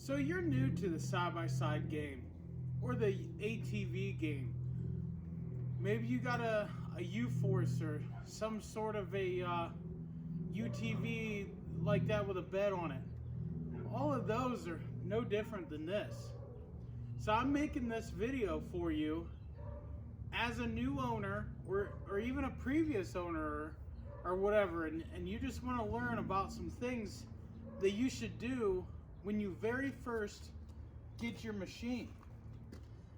So you're new to the side-by-side game or the ATV game. Maybe you got a UForce or some sort of a UTV like that with a bed on it. All of those are no different than this. So I'm making this video for you as a new owner or even a previous owner or whatever, and you just want to learn about some things that you should do when you very first get your machine.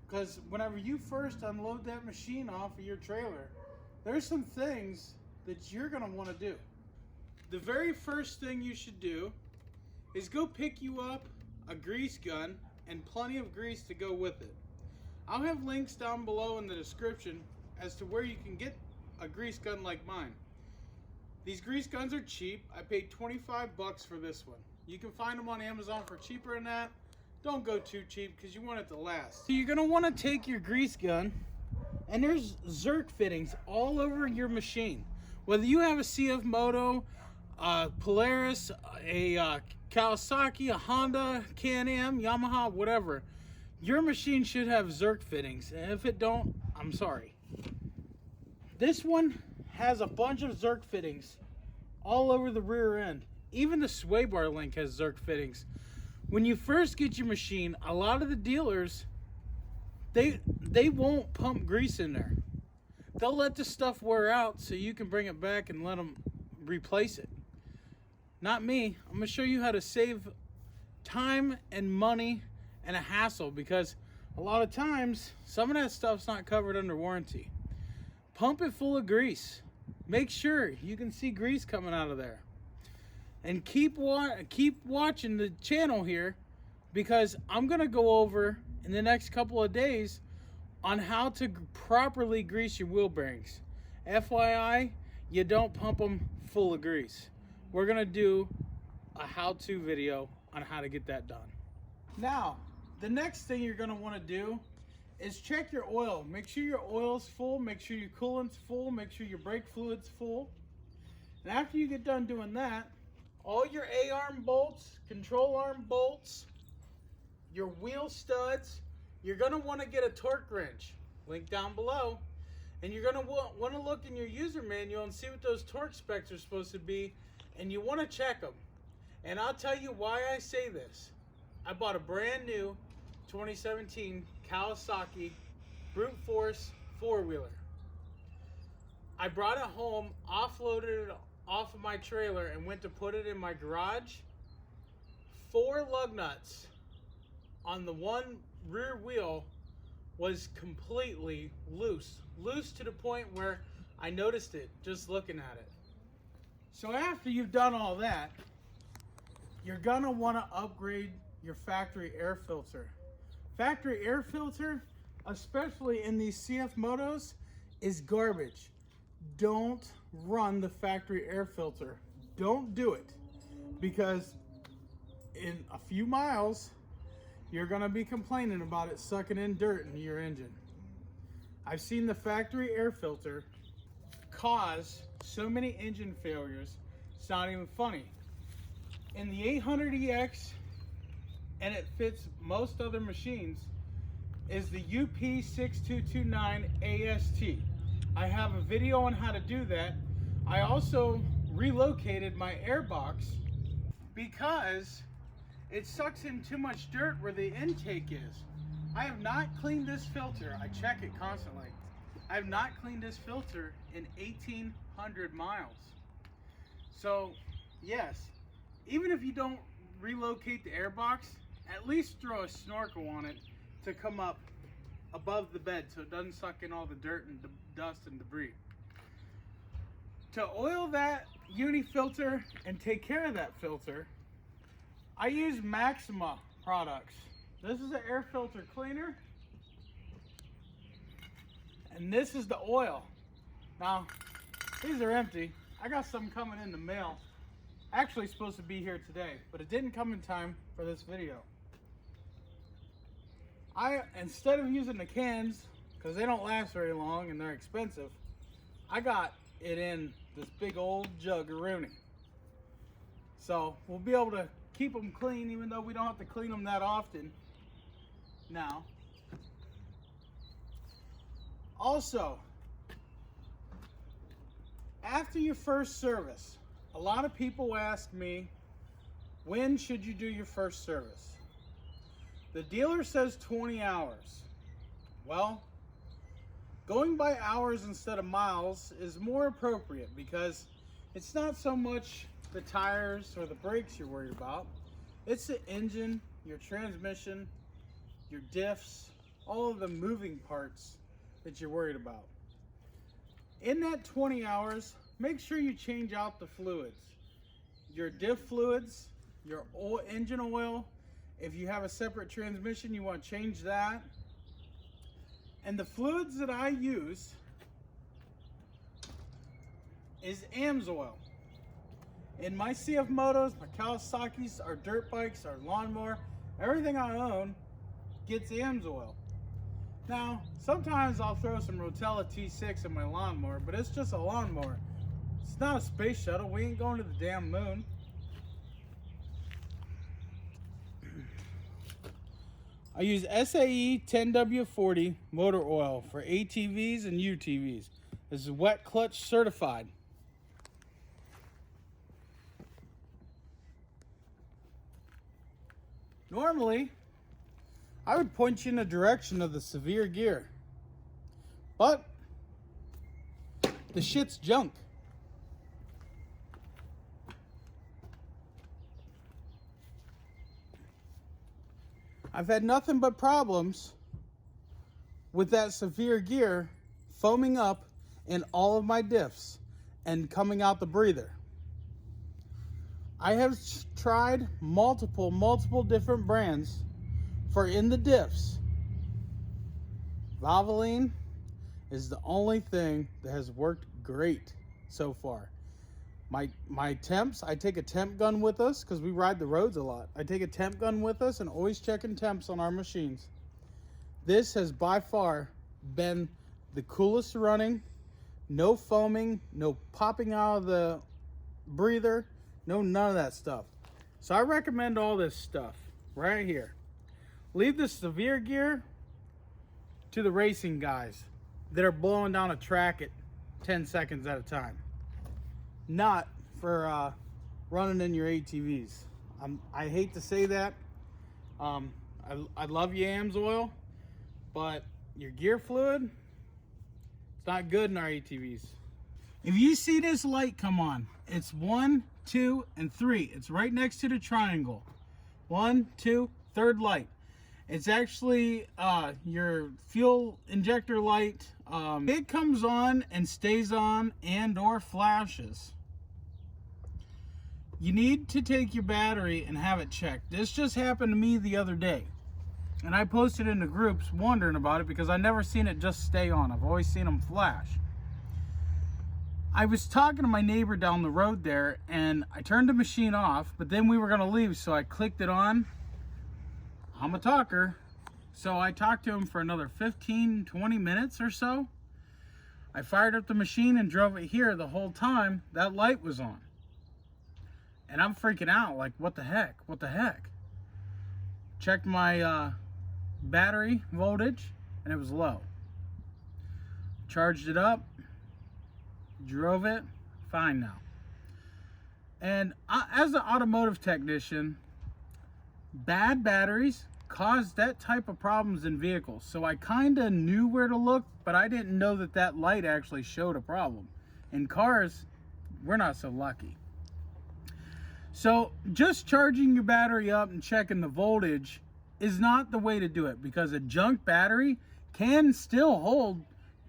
Because whenever you first unload that machine off of your trailer, there's some things that you're going to want to do. The very first thing you should do is go pick you up a grease gun and plenty of grease to go with it. I'll have links down below in the description as to where you can get a grease gun like mine. These grease guns are cheap. I paid 25 bucks for this one. You can find them on Amazon for cheaper than that. Don't go too cheap because you want it to last. So you're going to want to take your grease gun, and there's Zerk fittings all over your machine. Whether you have a CFMOTO, Polaris, a Kawasaki, a Honda, Can-Am, Yamaha, whatever, your machine should have Zerk fittings. And if it don't, I'm sorry. This one has a bunch of Zerk fittings all over the rear end. Even the sway bar link has Zerk fittings. When you first get your machine, a lot of the dealers, they won't pump grease in there. They'll let the stuff wear out so you can bring it back and let them replace it. Not me. I'm going to show you how to save time and money and a hassle, because a lot of times some of that stuff's not covered under warranty. Pump it full of grease. Make sure you can see grease coming out of there. And keep watching the channel here, because I'm going to go over in the next couple of days on how to properly grease your wheel bearings. FYI, you don't pump them full of grease. We're going to do a how-to video on how to get that done. Now, the next thing you're going to want to do is check your oil. Make sure your oil's full, make sure your coolant's full, make sure your brake fluid's full. And after you get done doing that, all your A-arm bolts, control arm bolts, your wheel studs, you're going to want to get a torque wrench, link down below, and you're going to want to look in your user manual and see what those torque specs are supposed to be, and you want to check them. And I'll tell you why I say this. I bought a brand new 2017 Kawasaki brute force four-wheeler. I brought it home, offloaded it off of my trailer, and went to put it in my garage. 4 lug nuts on the one rear wheel was completely loose to the point where I noticed it just looking at it. So after you've done all that, you're gonna want to upgrade your factory air filter. Factory air filter, especially in these CFMOTOs, is garbage. Don't run the factory air filter. Don't do it, because in a few miles you're going to be complaining about it sucking in dirt into your engine. I've seen the factory air filter cause so many engine failures, it's not even funny. In the 800EX, and it fits most other machines, is the UP6229 AST. I have a video on how to do that. I also relocated my air box because it sucks in too much dirt where the intake is. I have not cleaned this filter. I check it constantly. I have not cleaned this filter in 1,800 miles. So yes, even if you don't relocate the air box, at least throw a snorkel on it to come up above the bed so it doesn't suck in all the dirt and dust and debris. To oil that uni filter and take care of that filter, I use Maxima Products. This is an air filter cleaner, and this is the oil. Now, these are empty. I got some coming in the mail. Actually supposed to be here today, but it didn't come in time for this video. Instead of using the cans, because they don't last very long and they're expensive, I got it in this big old jug of Rooney. So we'll be able to keep them clean, even though we don't have to clean them that often now. Also, after your first service, a lot of people ask me, when should you do your first service? The dealer says 20 hours. Well, going by hours instead of miles is more appropriate because it's not so much the tires or the brakes you're worried about. It's the engine, your transmission, your diffs, all of the moving parts that you're worried about. In that 20 hours, make sure you change out the fluids. Your diff fluids, your engine oil. If you have a separate transmission, you want to change that. And the fluids that I use is Amsoil. In my CFMOTOs, my Kawasaki's, our dirt bikes, our lawnmower, everything I own gets Amsoil. Now, sometimes I'll throw some Rotella T6 in my lawnmower, but it's just a lawnmower. It's not a space shuttle. We ain't going to the damn moon. I use SAE 10W40 motor oil for ATVs and UTVs. This is wet clutch certified. Normally, I would point you in the direction of the severe gear, but the shit's junk. I've had nothing but problems with that severe gear foaming up in all of my diffs and coming out the breather. I have tried multiple different brands for in the diffs. Valvoline is the only thing that has worked great so far. My temps, I take a temp gun with us because we ride the roads a lot. I take a temp gun with us and always checking temps on our machines. This has by far been the coolest running. No foaming, no popping out of the breather, none of that stuff. So I recommend all this stuff right here. Leave the severe gear to the racing guys that are blowing down a track at 10 seconds at a time. Not for running in your ATVs. I hate to say that. I love you, Amsoil, but your gear fluid, it's not good in our ATVs. If you see this light come on, it's 1, 2, and 3. It's right next to the triangle. 1, 2, third light. It's actually your fuel injector light. It comes on and stays on and or flashes. You need to take your battery and have it checked. This just happened to me the other day. And I posted in the groups wondering about it because I never seen it just stay on. I've always seen them flash. I was talking to my neighbor down the road there and I turned the machine off, but then we were gonna leave, so I clicked it on. I'm a talker. So I talked to him for another 15, 20 minutes or so. I fired up the machine and drove it here. The whole time that light was on. And I'm freaking out, like, what the heck? What the heck? Checked my battery voltage, and it was low. Charged it up, drove it, fine now. And as an automotive technician, bad batteries cause that type of problems in vehicles. So I kind of knew where to look, but I didn't know that that light actually showed a problem. In cars, we're not so lucky. So just charging your battery up and checking the voltage is not the way to do it, because a junk battery can still hold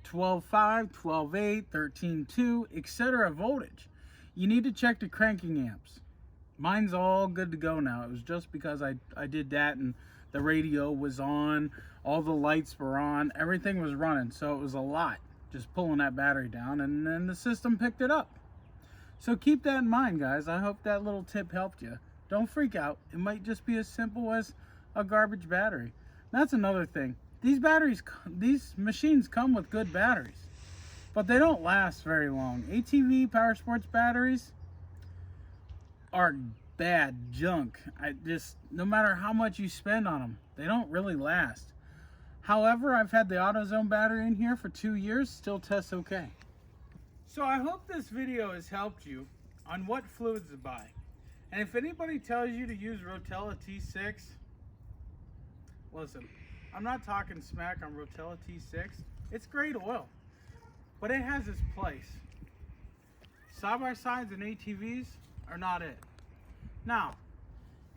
12.5, 12.8, 13.2, etc. voltage. You need to check the cranking amps. Mine's all good to go now. It was just because I did that and the radio was on, all the lights were on, everything was running. So it was a lot just pulling that battery down, and then the system picked it up. So keep that in mind, guys. I hope that little tip helped you. Don't freak out. It might just be as simple as a garbage battery. That's another thing. These machines come with good batteries, but they don't last very long. ATV power sports batteries are bad junk. No matter how much you spend on them, they don't really last. However, I've had the AutoZone battery in here for 2 years, still tests okay. So I hope this video has helped you on what fluids to buy. And if anybody tells you to use Rotella T6, listen, I'm not talking smack on Rotella T6. It's great oil, but it has its place. Side-by-sides and ATVs are not it. Now,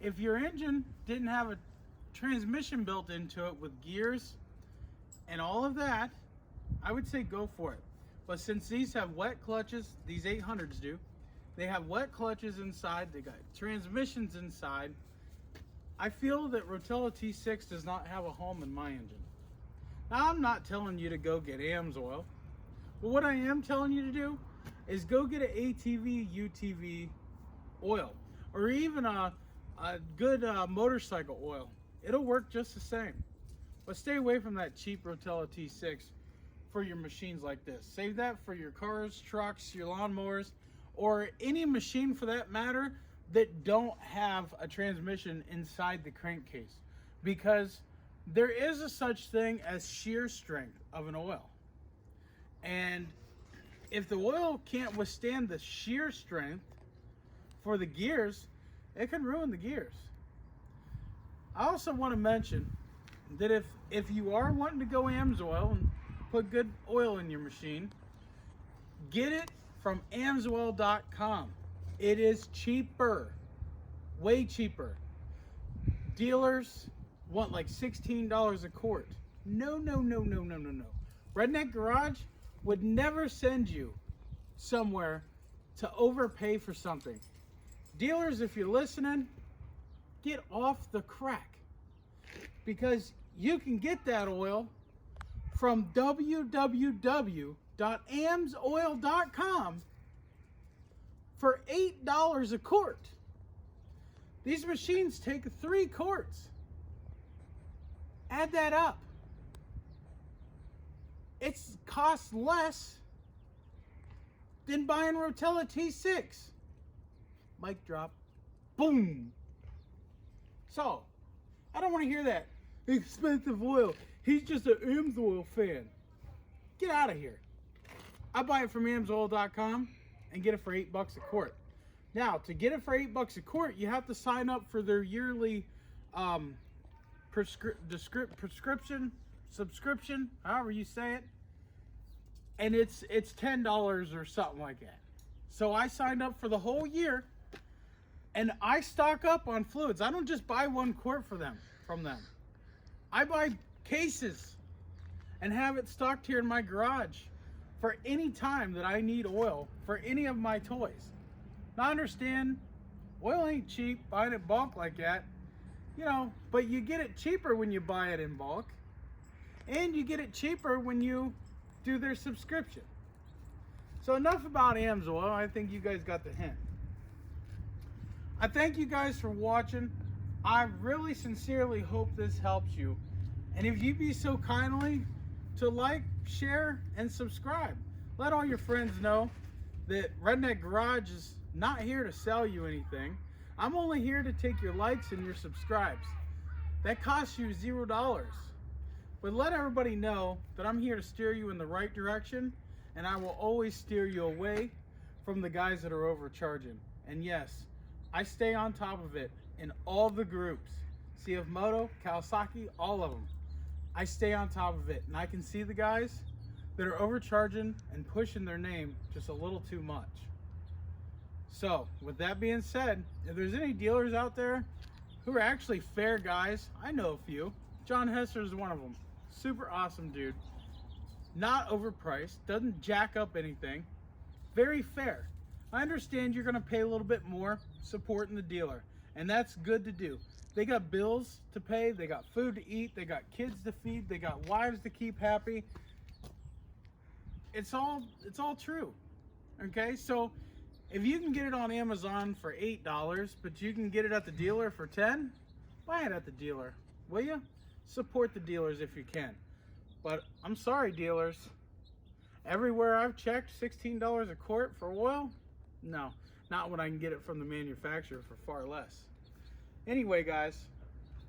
if your engine didn't have a transmission built into it with gears and all of that, I would say go for it. But since these have wet clutches, these 800s do, they have wet clutches inside, they got transmissions inside, I feel that Rotella T6 does not have a home in my engine. Now, I'm not telling you to go get Amsoil, but what I am telling you to do is go get an ATV, UTV oil, or even a good motorcycle oil. It'll work just the same. But stay away from that cheap Rotella T6 for your machines like this. Save that for your cars, trucks, your lawnmowers, or any machine for that matter that don't have a transmission inside the crankcase, because there is a such thing as shear strength of an oil. And if the oil can't withstand the shear strength for the gears, it can ruin the gears. I also want to mention that if you are wanting to go Amsoil and put good oil in your machine, get it from Amsoil.com. It is cheaper, way cheaper. Dealers want like $16 a quart. No. Redneck Garage would never send you somewhere to overpay for something. Dealers, if you're listening, get off the crack, because you can get that oil from www.amsoil.com for $8 a quart. These machines take 3 quarts. Add that up. It costs less than buying Rotella T6. Mic drop. Boom. So, I don't want to hear that expensive oil. He's just an Amsoil fan. Get out of here. I buy it from Amsoil.com and get it for $8 a quart. Now, to get it for $8 a quart, you have to sign up for their yearly subscription, however you say it, and it's $10 or something like that. So I signed up for the whole year, and I stock up on fluids. I don't just buy 1 quart from them. I buy cases and have it stocked here in my garage for any time that I need oil for any of my toys. Now, I understand oil ain't cheap, buying it bulk like that, you know, but you get it cheaper when you buy it in bulk, and you get it cheaper when you do their subscription. So enough about Amsoil. I think you guys got the hint. I thank you guys for watching. I really sincerely hope this helps you. And if you'd be so kindly to like, share, and subscribe. Let all your friends know that Redneck Garage is not here to sell you anything. I'm only here to take your likes and your subscribes. That costs you $0. But let everybody know that I'm here to steer you in the right direction, and I will always steer you away from the guys that are overcharging. And yes, I stay on top of it in all the groups. CFMOTO, Kawasaki, all of them. I stay on top of it, and I can see the guys that are overcharging and pushing their name just a little too much. So, with that being said, if there's any dealers out there who are actually fair guys, I know a few. John Hester is one of them. Super awesome dude. Not overpriced, doesn't jack up anything. Very fair. I understand you're going to pay a little bit more supporting the dealer, and that's good to do. They got bills to pay, they got food to eat, they got kids to feed, they got wives to keep happy. It's all true. Okay, so if you can get it on Amazon for $8, but you can get it at the dealer for $10, buy it at the dealer, will you? Support the dealers if you can. But I'm sorry, dealers. Everywhere I've checked, $16 a quart for oil? No. not when I can get it from the manufacturer for far less. Anyway, guys,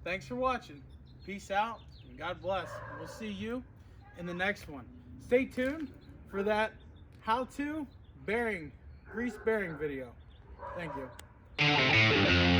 thanks for watching. Peace out and God bless. We'll see you in the next one. Stay tuned for that how-to grease bearing video. Thank you.